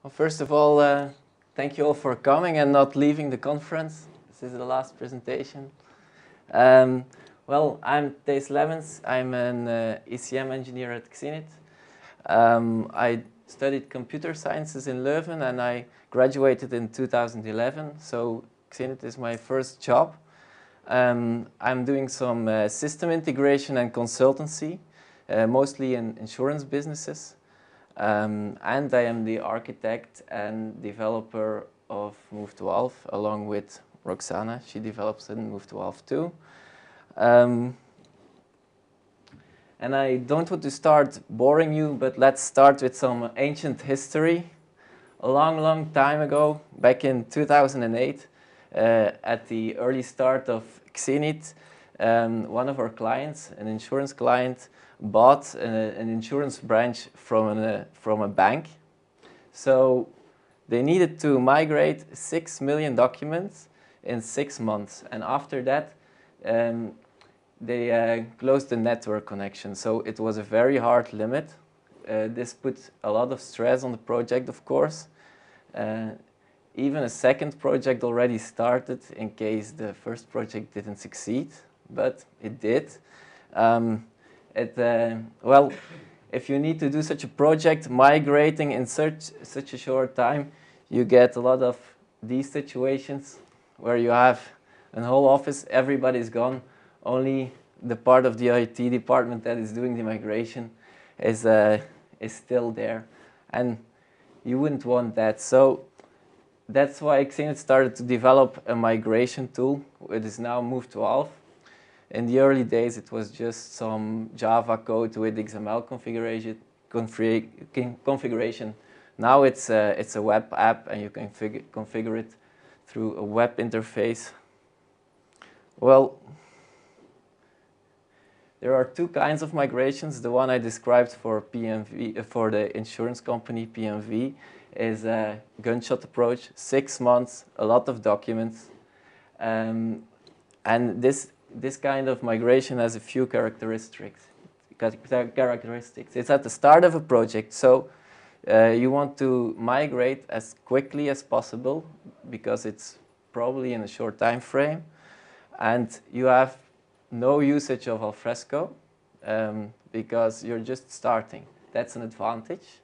Well, first of all, thank you all for coming and not leaving the conference. This is the last presentation. Well, I'm Thijs Lemmens. I'm an ECM engineer at Xenit. I studied computer sciences in Leuven and I graduated in 2011. So Xenit is my first job. I'm doing some system integration and consultancy, mostly in insurance businesses. And I am the architect and developer of Move2Alf, along with Roxana. She develops in Move2Alf too. And I don't want to start boring you, but let's start with some ancient history. A long time ago, back in 2008, at the early start of Xenit, one of our clients, an insurance client, bought an insurance branch from a bank. So they needed to migrate 6 million documents in 6 months. And after that, they closed the network connection. So it was a very hard limit. This put a lot of stress on the project, of course. Even a second project already started in case the first project didn't succeed, but it did. Well, if you need to do such a project, migrating in such a short time, you get a lot of these situations where you have a whole office, everybody's gone, only the part of the IT department that is doing the migration is still there, and you wouldn't want that. So that's why Xenit started to develop a migration tool. It is now Move2Alf. In the early days, it was just some Java code with XML configuration. Now it's a web app, and you can configure it through a web interface. Well, there are two kinds of migrations. The one I described for PMV, for the insurance company PMV, is a gunshot approach. 6 months, a lot of documents, and this kind of migration has a few characteristics. It's at the start of a project, so you want to migrate as quickly as possible because it's probably in a short time frame, and you have no usage of Alfresco because you're just starting. That's an advantage.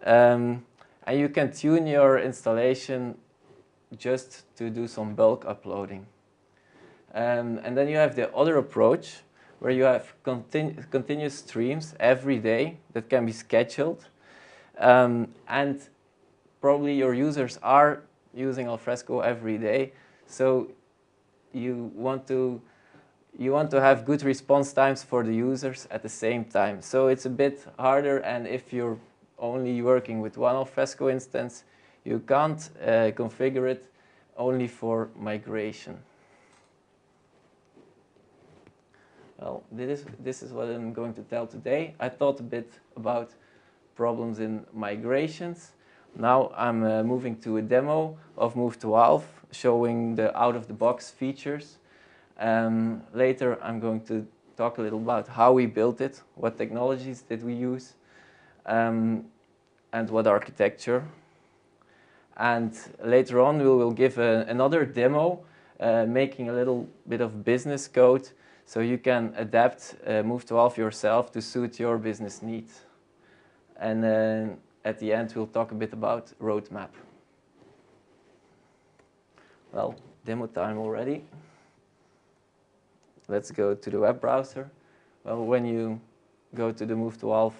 And you can tune your installation just to do some bulk uploading. And then you have the other approach where you have continuous streams every day that can be scheduled. And probably your users are using Alfresco every day. So you want to have good response times for the users at the same time. So it's a bit harder, and if you're only working with one Alfresco instance, you can't configure it only for migration. Well, this is what I'm going to tell today. I thought a bit about problems in migrations. Now I'm moving to a demo of Move2Alf, showing the out-of-the-box features. Later I'm going to talk a little about how we built it, what technologies did we use, and what architecture. And later on we will give another demo, making a little bit of business code so you can adapt Move2Alf yourself to suit your business needs. And at the end we'll talk a bit about roadmap. Well, demo time already. Let's go to the web browser. Well, when you go to the Move2Alf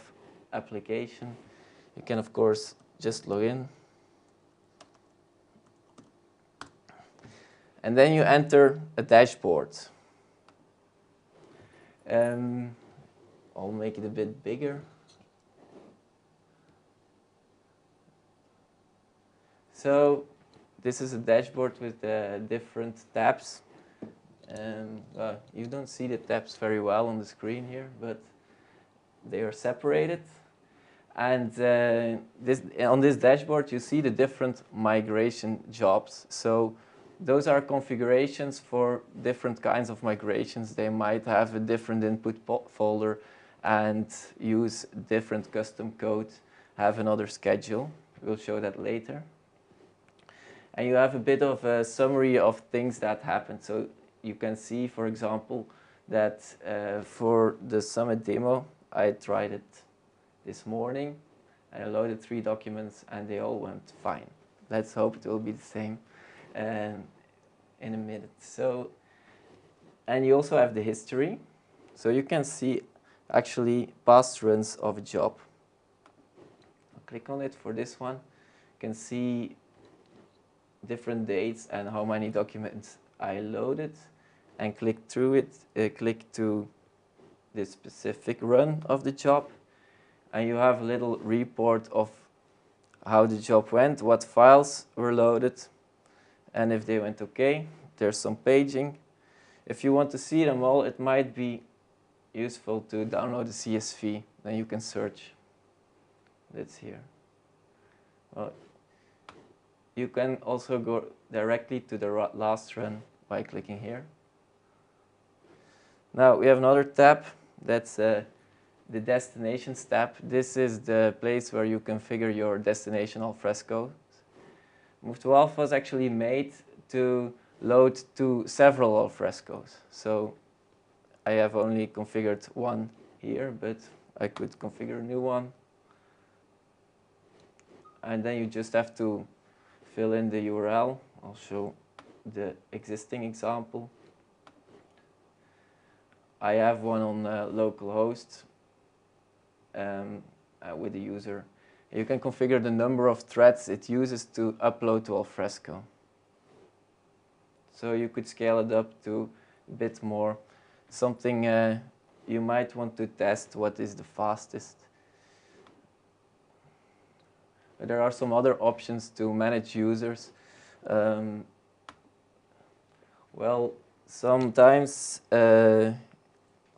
application, you can of course just log in. And then you enter a dashboard. I'll make it a bit bigger. So this is a dashboard with different tabs. You don't see the tabs very well on the screen here, but they are separated. And on this dashboard, you see the different migration jobs. So those are configurations for different kinds of migrations. They might have a different input folder and use different custom code, have another schedule. We'll show that later. And you have a bit of a summary of things that happened. So you can see, for example, that for the Summit demo, I tried it this morning. I loaded 3 documents and they all went fine. Let's hope it will be the same in a minute. So, and you also have the history. So you can see actually past runs of a job. I'll click on it for this one. You can see different dates and how many documents I loaded, and click through it, click to the specific run of the job, and you have a little report of how the job went, what files were loaded, and if they went okay. There's some paging. If you want to see them all, it might be useful to download the CSV, then you can search. That's here. Well, you can also go directly to the last run by clicking here. Now we have another tab, that's the destinations tab. This is the place where you configure your destination Alfresco. Move2Alf was actually made to load to several Alfrescos. So I have only configured one here, but I could configure a new one. And then you just have to fill in the URL. I'll show the existing example. I have one on localhost with the user. You can configure the number of threads it uses to upload to Alfresco. So you could scale it up to a bit more. Something you might want to test, what is the fastest. But there are some other options to manage users. Well, sometimes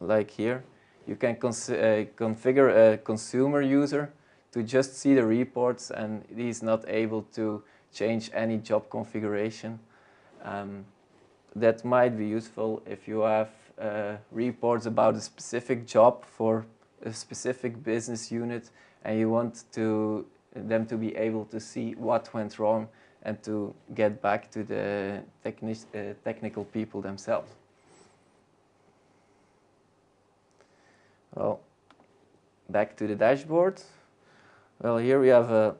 like here, you can configure a consumer user to just see the reports, and he's not able to change any job configuration. That might be useful if you have reports about a specific job for a specific business unit, and you want them to be able to see what went wrong and to get back to the technical people themselves. Well, back to the dashboard. Well, here we have a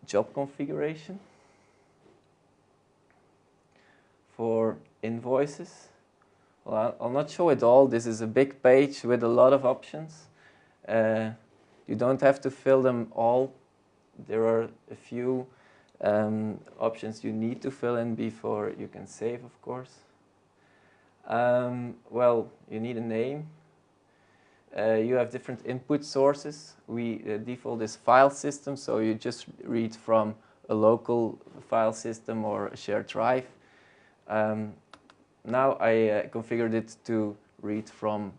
job configuration for invoices. Well, I'll not show it all. This is a big page with a lot of options. You don't have to fill them all. There are a few options you need to fill in before you can save, of course. Well, you need a name. You have different input sources. We default is file system, so you just read from a local file system or a shared drive. Now I configured it to read from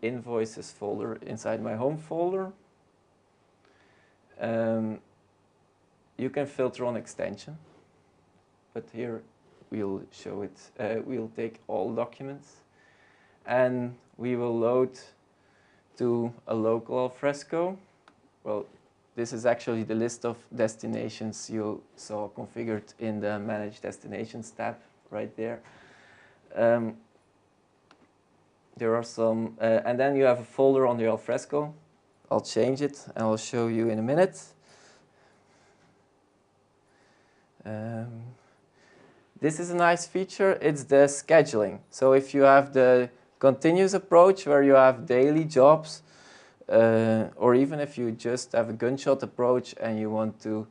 invoices folder inside my home folder. You can filter on extension, but here we'll show it. We'll take all documents, and we will load to a local Alfresco. Well, this is actually the list of destinations you saw configured in the Manage Destinations tab right there. There are some, and then you have a folder on the Alfresco. I'll change it and I'll show you in a minute. This is a nice feature. It's the scheduling. So if you have the continuous approach where you have daily jobs, or even if you just have a gunshot approach and you want to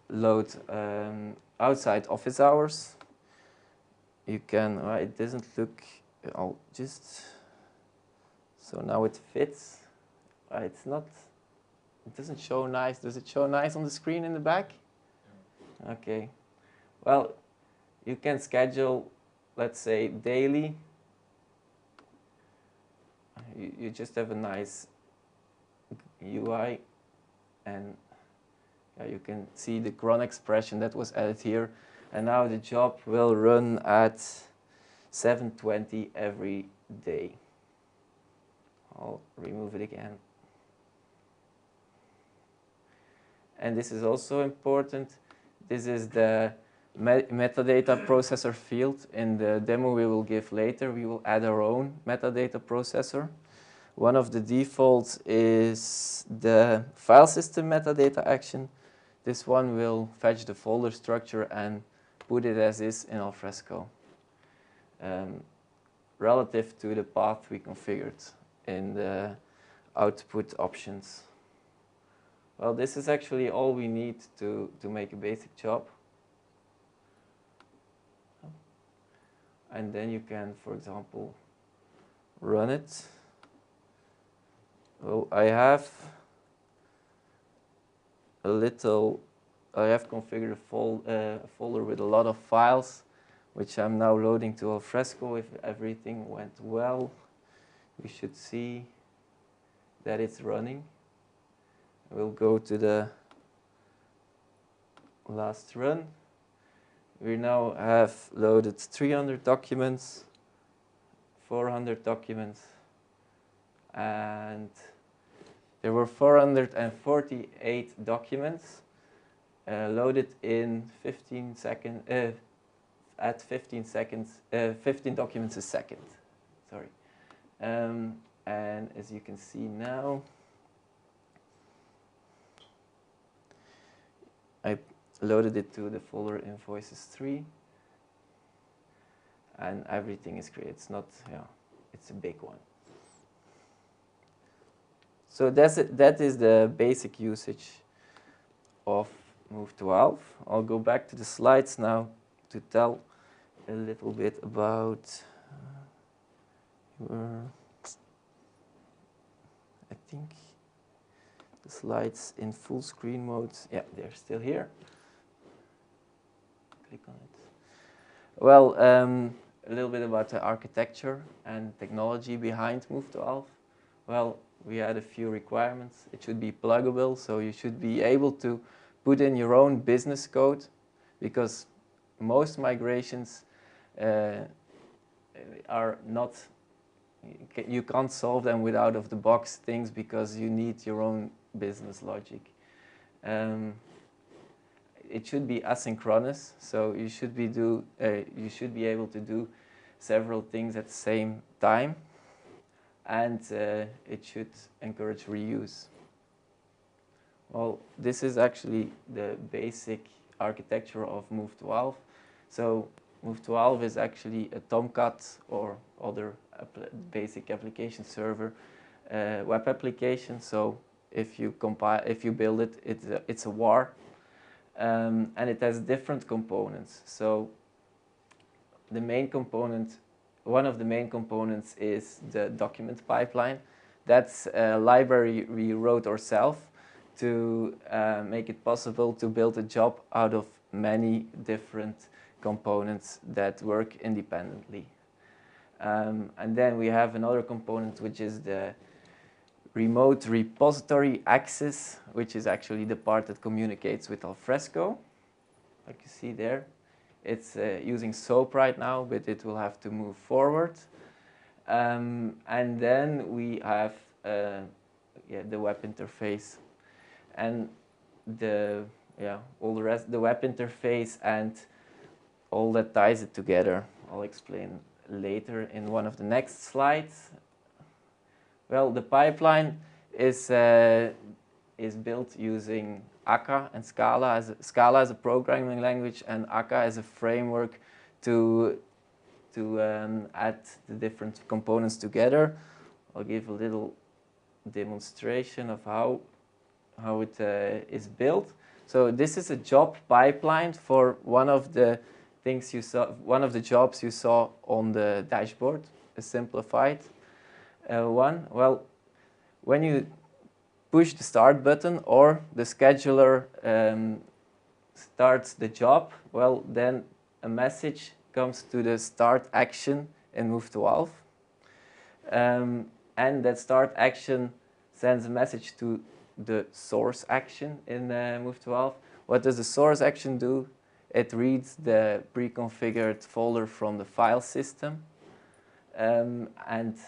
load outside office hours, you can, it doesn't look, I'll just, so now it fits. It's not, it doesn't show nice. Does it show nice on the screen in the back? Yeah. Okay. Well, you can schedule, let's say, daily. You just have a nice UI, and you can see the cron expression that was added here. And now the job will run at 7:20 every day. I'll remove it again. and this is also important. This is the metadata processor field. In the demo we will give later, we will add our own metadata processor. One of the defaults is the file system metadata action. This one will fetch the folder structure and put it as is in Alfresco, relative to the path we configured in the output options. Well, this is actually all we need to make a basic job. And then you can, for example, run it. Well, I have configured a folder with a lot of files, which I'm now loading to Alfresco. If everything went well, we should see that it's running. We'll go to the last run. We now have loaded 300 documents, 400 documents, and there were 448 documents loaded in 15 seconds, at 15 seconds, 15 documents a second, sorry. And as you can see now, I loaded it to the folder invoices 3, and everything is created. It's not, it's a big one. So that is the basic usage of Move2Alf. I'll go back to the slides now to tell a little bit about I think the slides in full screen mode. Yeah, they're still here. Click on it. Well, a little bit about the architecture and technology behind Move2Alf. Well, we had a few requirements. It should be pluggable, so you should be able to put in your own business code, because most migrations are not, you can't solve them with out-of-the-box things because you need your own business logic. It should be asynchronous, so you should be able to do several things at the same time, and it should encourage reuse. Well, this is actually the basic architecture of Move2Alf. So Move2Alf is actually a Tomcat or other basic application server web application. So if you build it, it's a WAR, and it has different components. So the main component, one of the main components, is the document pipeline. That's a library we wrote ourselves to make it possible to build a job out of many different components that work independently. And then we have another component, which is the remote repository access, which is actually the part that communicates with Alfresco. Like you see there, it's using SOAP right now, but it will have to move forward. And then we have the web interface, and all the rest, the web interface and all that ties it together. I'll explain later in one of the next slides. Well, the pipeline is built using Akka and Scala as a programming language, and Akka as a framework to add the different components together. I'll give a little demonstration of how it is built. So this is a job pipeline for one of the things you saw, one of the jobs you saw on the dashboard, a simplified one. Well, when you push the start button or the scheduler starts the job, well, then a message comes to the start action in Move2Alf. And that start action sends a message to the source action in Move2Alf. What does the source action do? It reads the pre-configured folder from the file system, and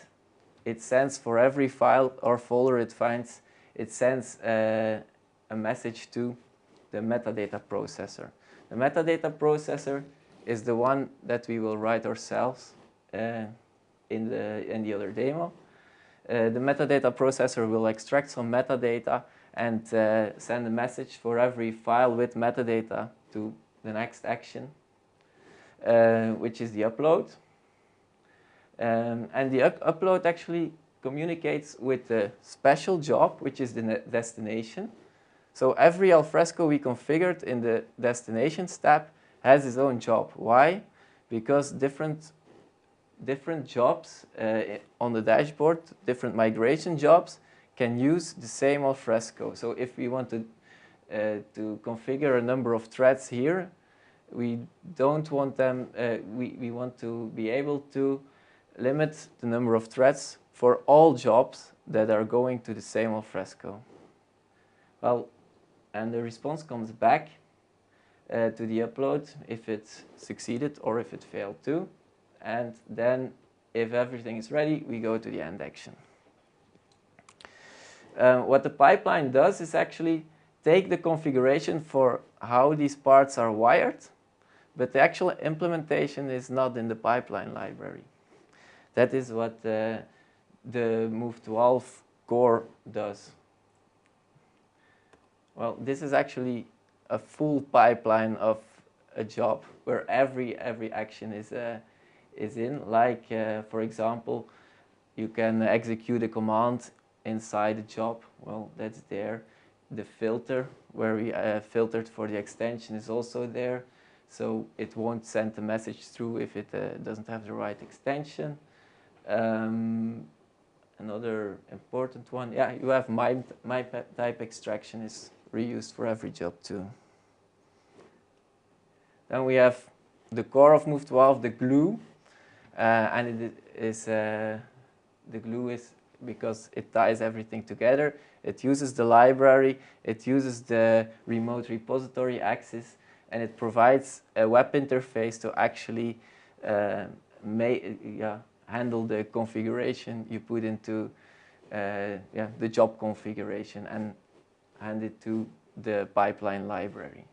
it sends for every file or folder it finds, it sends a a message to the metadata processor. The metadata processor is the one that we will write ourselves in the other demo. The metadata processor will extract some metadata and send a message for every file with metadata to the next action, which is the upload. And the upload actually communicates with the special job, which is the destination. So every Alfresco we configured in the destinations tab has its own job. Why? Because different jobs on the dashboard, different migration jobs, can use the same Alfresco. So if we want to configure a number of threads here, we don't want them, we want to be able to limit the number of threads for all jobs that are going to the same Alfresco. Well, and the response comes back to the upload if it succeeded or if it failed too. And then if everything is ready, we go to the end action. What the pipeline does is actually take the configuration for how these parts are wired, but the actual implementation is not in the pipeline library. That is what the Move2Alf core does. Well, this is actually a full pipeline of a job where every action is in. Like, for example, you can execute a command inside a job. Well, that's there. The filter, where we filtered for the extension, is also there. So it won't send the message through if it doesn't have the right extension. Another important one, yeah, you have my type extraction is reused for every job too. Then we have the core of Move2Alf, the glue, and it is the glue is because it ties everything together. It uses the library, it uses the remote repository access, and it provides a web interface to actually handle the configuration you put into the job configuration and hand it to the pipeline library.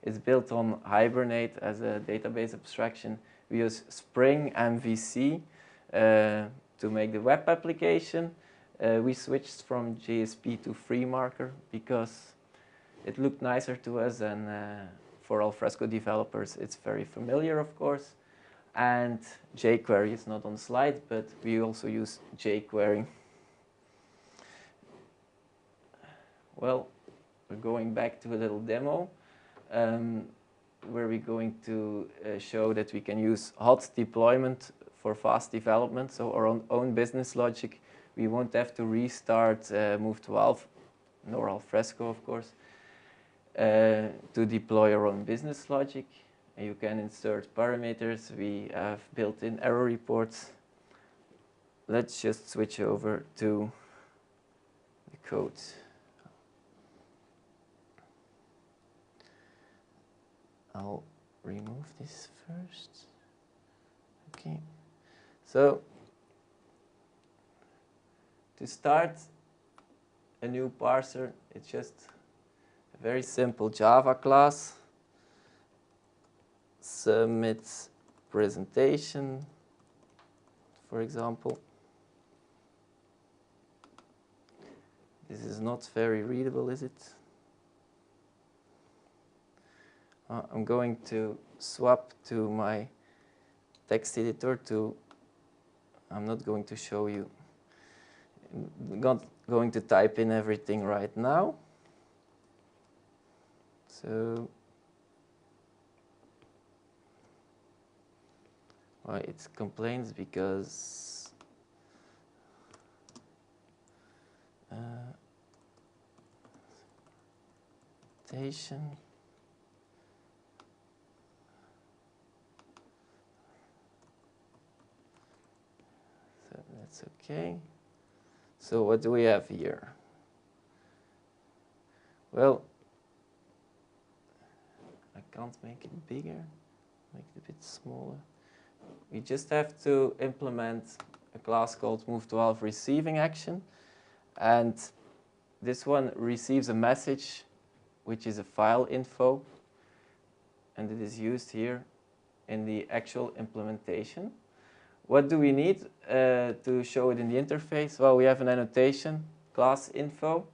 It's built on Hibernate as a database abstraction. We use Spring MVC to make the web application. We switched from JSP to FreeMarker because it looked nicer to us, and for Alfresco developers it's very familiar, of course. And jQuery is not on the slide, but we also use jQuery. Well, we're going back to a little demo where we're going to show that we can use hot deployment for fast development. So our own business logic, we won't have to restart Move2Alf, nor Alfresco, of course, to deploy our own business logic. And you can insert parameters. We have built-in error reports. Let's just switch over to the code. I'll remove this first. Okay. So to start a new parser, it's just a very simple Java class. Submit presentation, for example. This is not very readable, is it? I'm going to swap to my text editor I'm not going to show you. I'm not going to type in everything right now. So, why it complains because station. So that's okay. So what do we have here? Well, I can't make it bigger, make it a bit smaller. We just have to implement a class called Move2Alf receiving action, and this one receives a message, which is a file info, and it is used here in the actual implementation. What do we need to show it in the interface? Well, we have an annotation, class info.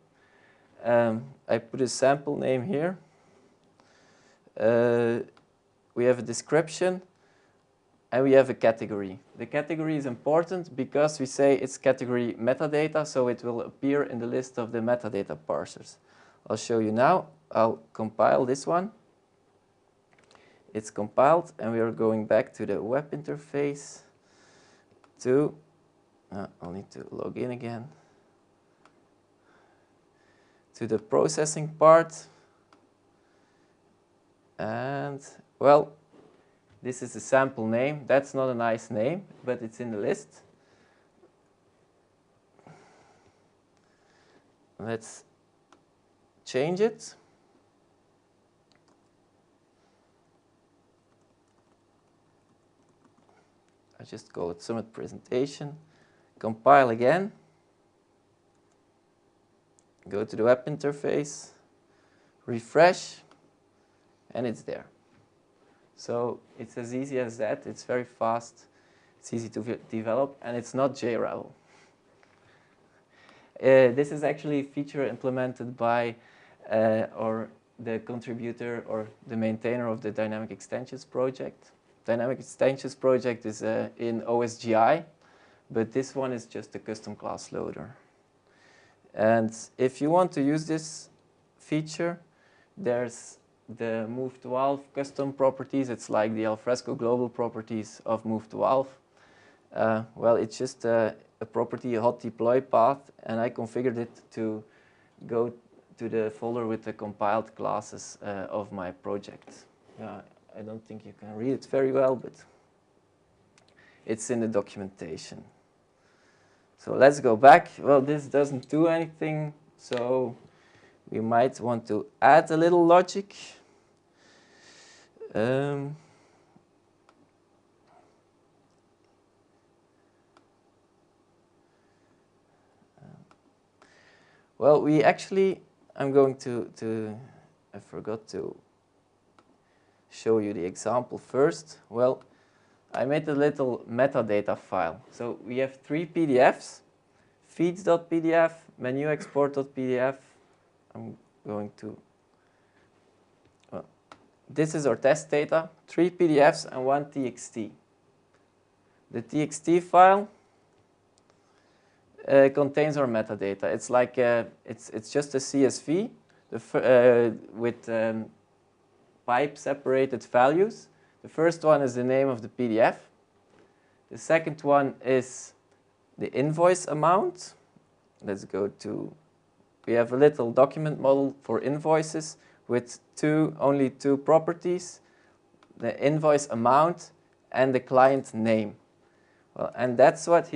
I put a sample name here. We have a description, and we have a category. The category is important because we say it's category metadata, so it will appear in the list of the metadata parsers. I'll show you now. I'll compile this one. It's compiled, and we are going back to the web interface to, I'll need to log in again, to the processing part. And, well, this is a sample name. That's not a nice name, but it's in the list. Let's change it. I just call it Summit Presentation. Compile again. Go to the web interface. Refresh. And it's there. So it's as easy as that. It's very fast. It's easy to develop. And it's not JRavel. This is actually a feature implemented by or the contributor or the maintainer of the Dynamic Extensions project. Dynamic Extensions project is in OSGI, but this one is just a custom class loader. And if you want to use this feature, there's the Move2Alf custom properties. It's like the Alfresco global properties of Move2Alf. Well, it's just a property, a hot deploy path, and I configured it to go to the folder with the compiled classes of my project. I don't think you can read it very well, but it's in the documentation. So let's go back. Well, this doesn't do anything, so we might want to add a little logic. Well, we actually, I'm going to I forgot to show you the example first. Well, I made a little metadata file. So we have 3 PDFs, feeds.pdf, menu export.pdf. I'm going to, well, this is our test data, 3 PDFs and 1 TXT. The TXT file contains our metadata. It's like it's just a CSV with pipe separated values. The first one is the name of the PDF. The second one is the invoice amount. Let's go to, we have a little document model for invoices with only two properties, the invoice amount and the client name. Well, and that's what's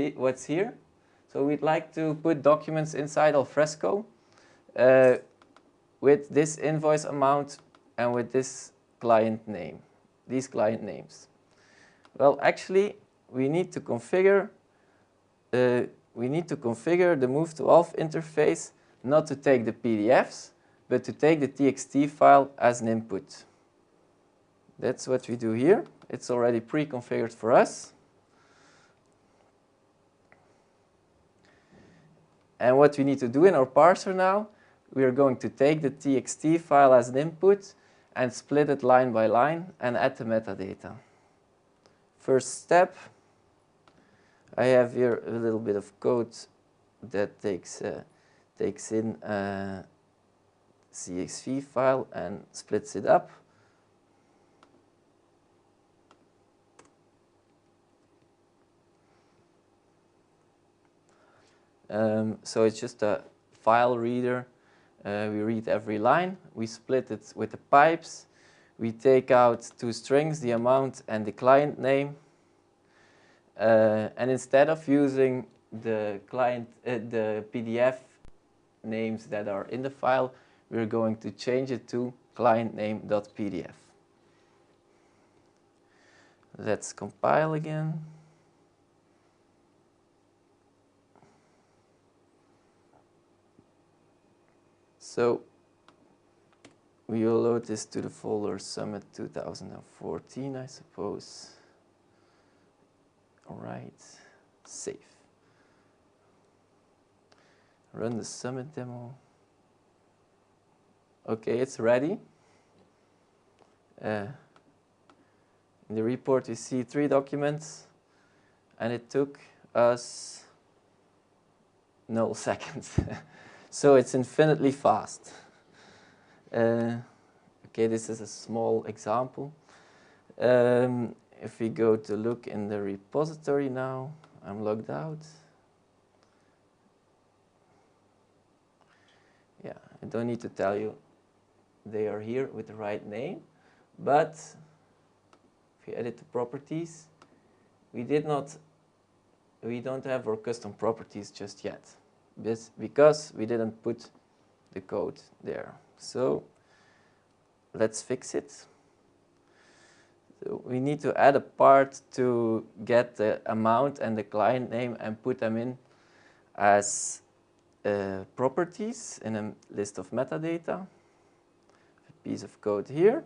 here. So we'd like to put documents inside Alfresco with this invoice amount and with this client name, these client names. Well, actually, we need to configure the Move2Alf interface not to take the PDFs, but to take the TXT file as an input. That's what we do here. It's already pre-configured for us. And what we need to do in our parser now, we are going to take the TXT file as an input and split it line by line and add the metadata. First step, I have here a little bit of code that takes in a CSV file and splits it up. So it's just a file reader. We read every line. We split it with the pipes. We take out 2 strings, the amount and the client name. And instead of using the PDF names that are in the file, we're going to change it to clientname.pdf. Let's compile again. So we will load this to the folder Summit 2014, I suppose. All right, save. Run the Summit demo. Okay, it's ready. In the report, you see 3 documents, and it took us 0 seconds. So it's infinitely fast. Okay, this is a small example. If we go to look in the repository now, I'm logged out. Yeah, I don't need to tell you they are here with the right name, but if you edit the properties, we don't have our custom properties just yet, because we didn't put the code there. So let's fix it. So we need to add a part to get the amount and the client name and put them in as properties in a list of metadata. A piece of code here.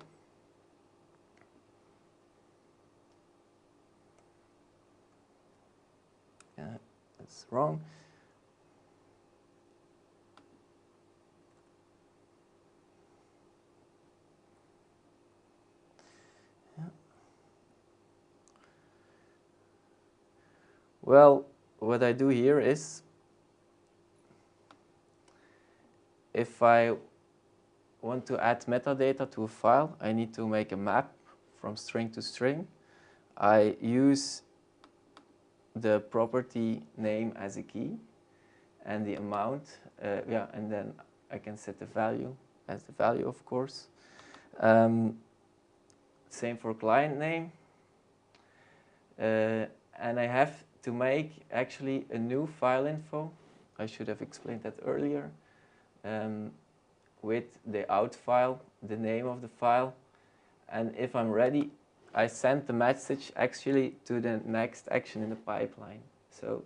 That's wrong. Well, what I do here is, if I want to add metadata to a file, I need to make a map from string to string. I use the property name as a key and the amount, and then I can set the value as the value, of course. Same for client name. And I have to make actually a new file info. I should have explained that earlier. With the out file, the name of the file. And if I'm ready, I send the message actually to the next action in the pipeline. So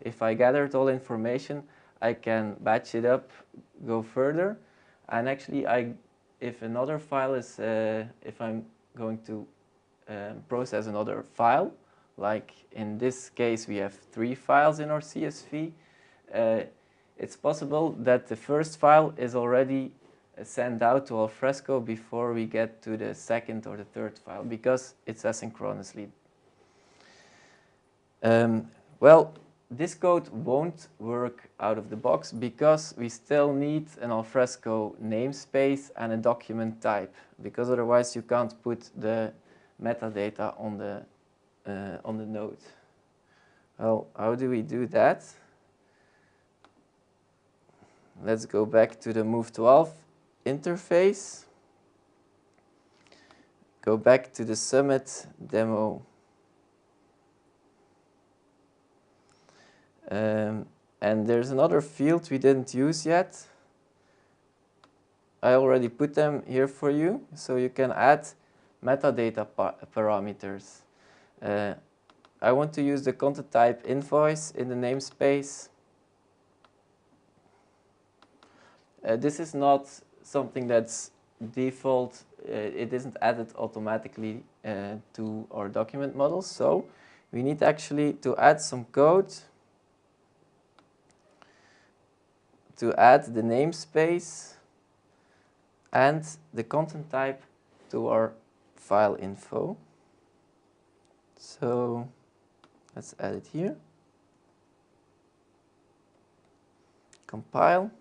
if I gathered all information, I can batch it up, go further. And actually, if another file is, if I'm going to process another file, like in this case, we have 3 files in our CSV. It's possible that the first file is already sent out to Alfresco before we get to the second or the third file, because it's asynchronously. Well, this code won't work out of the box because we still need an Alfresco namespace and a document type, because otherwise you can't put the metadata on the node. Well, how do we do that? Let's go back to the Move2Alf interface. Go back to the Summit demo. And there's another field we didn't use yet. I already put them here for you, so you can add metadata parameters. I want to use the content type invoice in the namespace. This is not something that's default. It isn't added automatically to our document models, so we need actually to add some code to add the namespace and the content type to our file info. So let's add it here. Compile.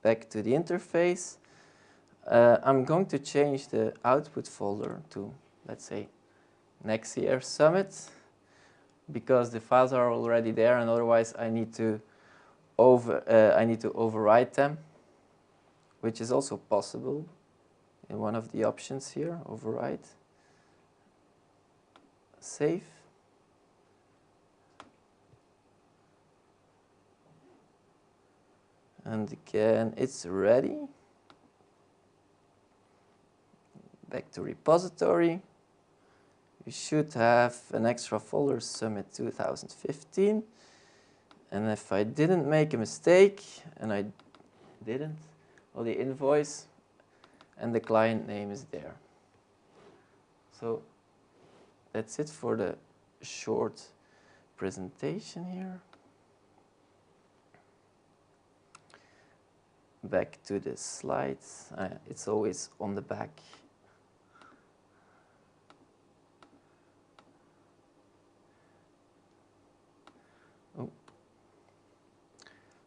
Back to the interface. I'm going to change the output folder to, let's say, next year Summit, because the files are already there, and otherwise I need to overwrite them, which is also possible in one of the options here. Overwrite. Save. And again, it's ready. Back to repository. You should have an extra folder, Summit 2015. And if I didn't make a mistake, and I didn't, well, the invoice and the client name is there. So that's it for the short presentation here. Back to the slides. It's always on the back. Oh.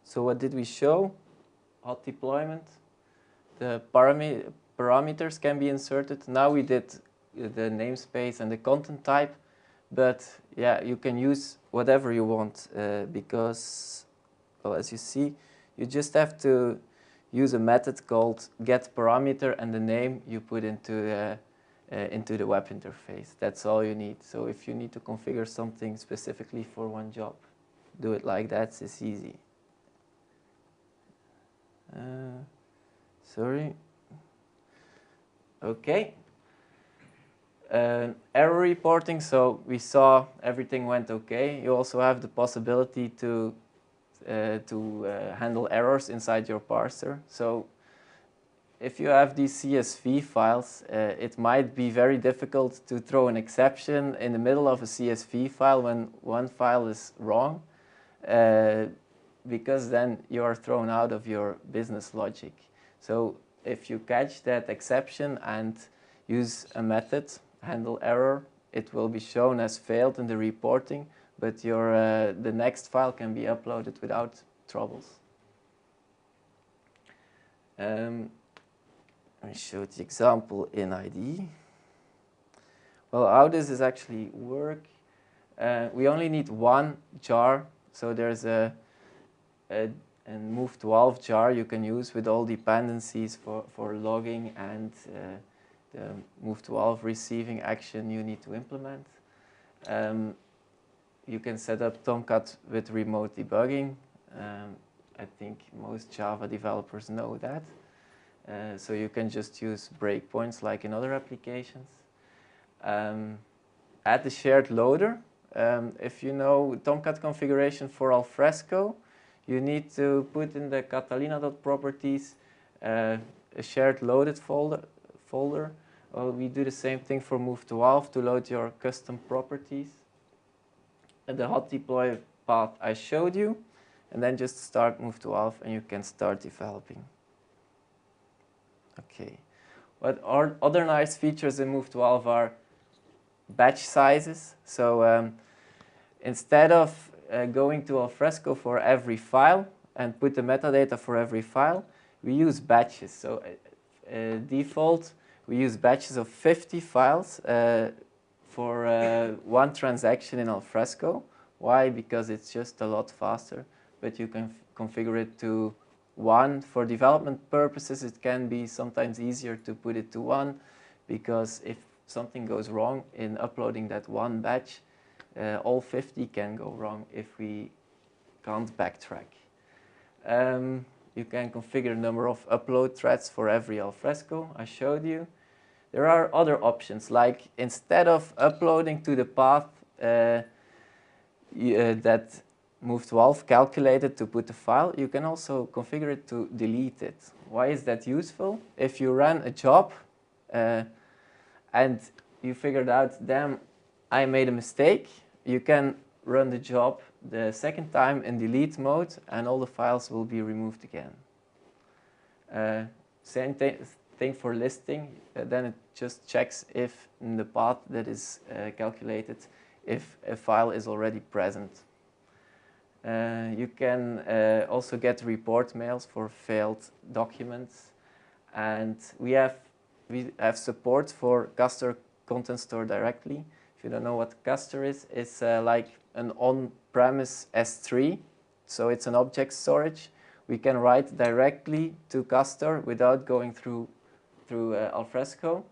So what did we show? Hot deployment. The parameters can be inserted. Now we did the namespace and the content type, but yeah, you can use whatever you want because, well, as you see, you just have to use a method called getParameter and the name you put into the web interface. That's all you need. So if you need to configure something specifically for one job, do it like that. It's easy. Sorry. Okay. Error reporting. So we saw everything went okay. You also have the possibility to handle errors inside your parser. So if you have these CSV files, it might be very difficult to throw an exception in the middle of a CSV file when one file is wrong, because then you are thrown out of your business logic. So if you catch that exception and use a method, handle error, it will be shown as failed in the reporting, but the next file can be uploaded without troubles. Let me show the example in IDE. Well, how does this actually work? We only need one jar, so there's a Move2Alf jar you can use with all dependencies for logging and the Move2Alf receiving action you need to implement. You can set up Tomcat with remote debugging. I think most Java developers know that. So you can just use breakpoints like in other applications. Add the shared loader. If you know Tomcat configuration for Alfresco, you need to put in the Catalina.properties a shared loaded folder. Well, we do the same thing for Move2Alf to load your custom properties. And the hot deploy path I showed you, and then just start Move2Alf and you can start developing. Okay. What are other nice features in Move2Alf are batch sizes. So instead of going to Alfresco for every file and put the metadata for every file, we use batches. So default, we use batches of 50 files for one transaction in Alfresco. Why? Because it's just a lot faster, but you can configure it to 1. For development purposes, it can be sometimes easier to put it to 1, because if something goes wrong in uploading that one batch, all 50 can go wrong if we can't backtrack. You can configure the number of upload threads for every Alfresco I showed you. There are other options, like instead of uploading to the path that Move2Alf calculated to put the file, you can also configure it to delete it. Why is that useful? If you ran a job and you figured out, damn, I made a mistake, you can run the job the second time in delete mode and all the files will be removed again. Same thing for listing, then it just checks if in the path that is calculated, if a file is already present. You can also get report mails for failed documents, and we have support for Castor Content Store directly. If you don't know what Castor is, it's like an on-premise S3, so it's an object storage. We can write directly to Castor without going through Alfresco,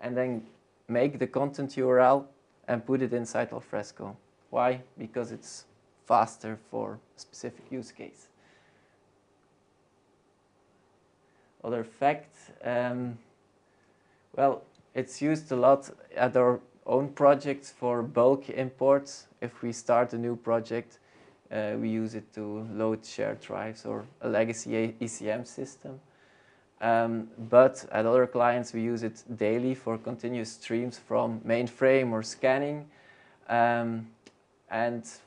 and then make the content URL and put it inside Alfresco. Why? Because it's faster for a specific use case. Other fact, well, it's used a lot at our own projects for bulk imports. If we start a new project, We use it to load shared drives or a legacy ECM system. But at other clients, we use it daily for continuous streams from mainframe or scanning. And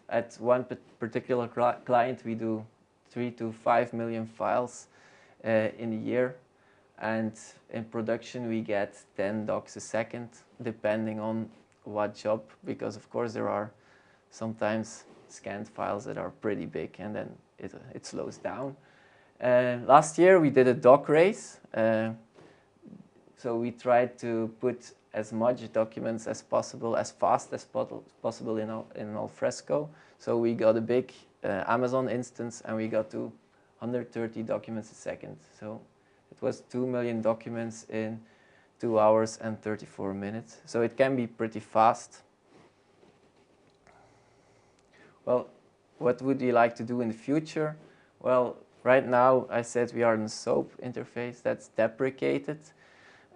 at one particular client, we do 3 to 5 million files in a year. And in production, we get 10 docs a second, depending on what job, because of course there are sometimes scanned files that are pretty big and then it slows down. Last year we did a doc race, so we tried to put as much documents as possible, as fast as possible in Alfresco. So we got a big Amazon instance and we got to 130 documents a second. So it was 2 million documents in 2 hours and 34 minutes. So it can be pretty fast. Well, what would you like to do in the future? Well, right now I said we are in the SOAP interface. That's deprecated.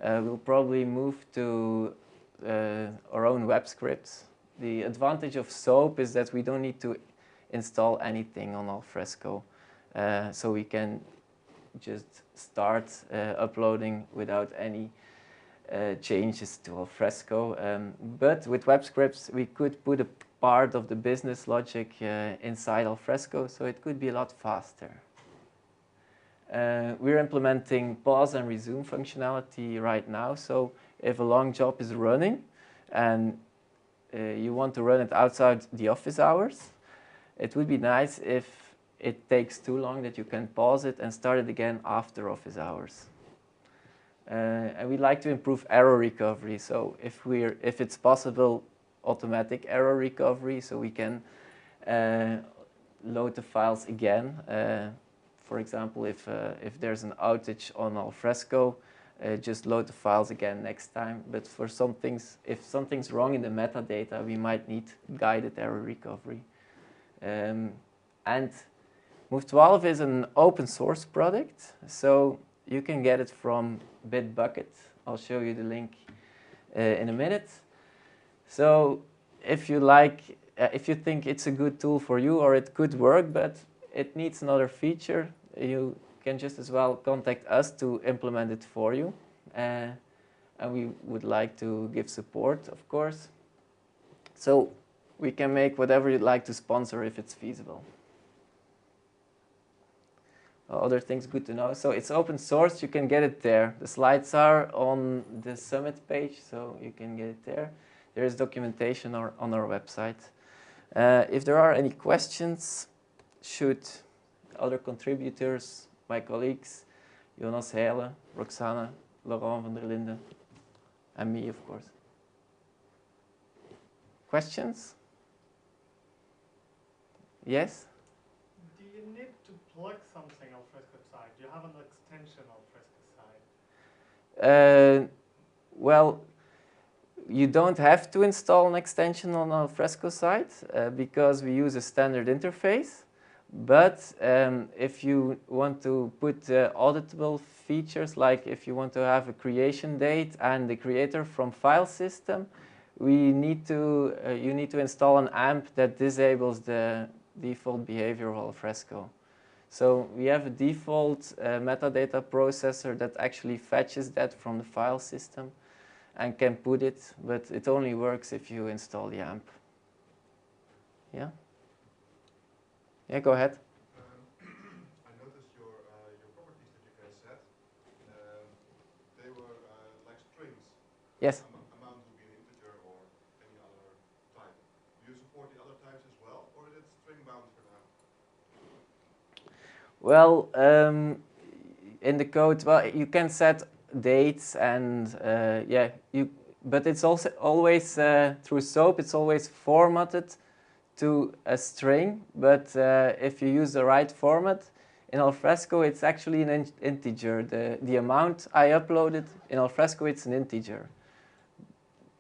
We'll probably move to our own web scripts. The advantage of SOAP is that we don't need to install anything on Alfresco. So we can just start uploading without any changes to Alfresco. But with web scripts, we could put a part of the business logic inside Alfresco, so it could be a lot faster. We're implementing pause and resume functionality right now. So if a long job is running and you want to run it outside the office hours, it would be nice if it takes too long that you can pause it and start it again after office hours. And we'd like to improve error recovery. So if it's possible, automatic error recovery, so we can load the files again. For example, if there's an outage on Alfresco, just load the files again next time. But for some things, if something's wrong in the metadata, we might need guided error recovery. And Move2Alf is an open source product, so you can get it from Bitbucket. I'll show you the link in a minute. So if you like, if you think it's a good tool for you or it could work, but it needs another feature, you can just as well contact us to implement it for you. And we would like to give support, of course. So we can make whatever you'd like to sponsor if it's feasible. Other things good to know. So it's open source, you can get it there. The slides are on the Summit page, so you can get it there. There is documentation on our website. If there are any questions, should other contributors, my colleagues, Jonas Heijlen, Roxana, Laurent van der Linden, and me, of course. Questions? Yes? Do you need to plug something Alfresco side? Do you have an extension Alfresco side? Well, you don't have to install an extension on Alfresco side because we use a standard interface. But if you want to put auditable features, like if you want to have a creation date and the creator from file system, you need to install an AMP that disables the default behavior of Alfresco. So we have a default metadata processor that actually fetches that from the file system and can put it, but it only works if you install the AMP. Yeah? Yeah, go ahead. I noticed your properties that you can set, they were like strings. Yes. Amount would be an integer or any other type. Do you support the other types as well, or is it string bound for now? Well, in the code, well, you can set dates and yeah, but it's also always through SOAP. It's always formatted to a string, but if you use the right format in Alfresco, it's actually an integer. The amount I uploaded in Alfresco, it's an integer,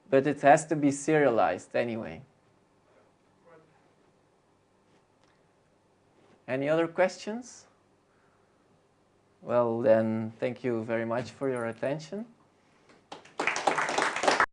but it has to be serialized anyway. Any other questions? Well, then, thank you very much for your attention.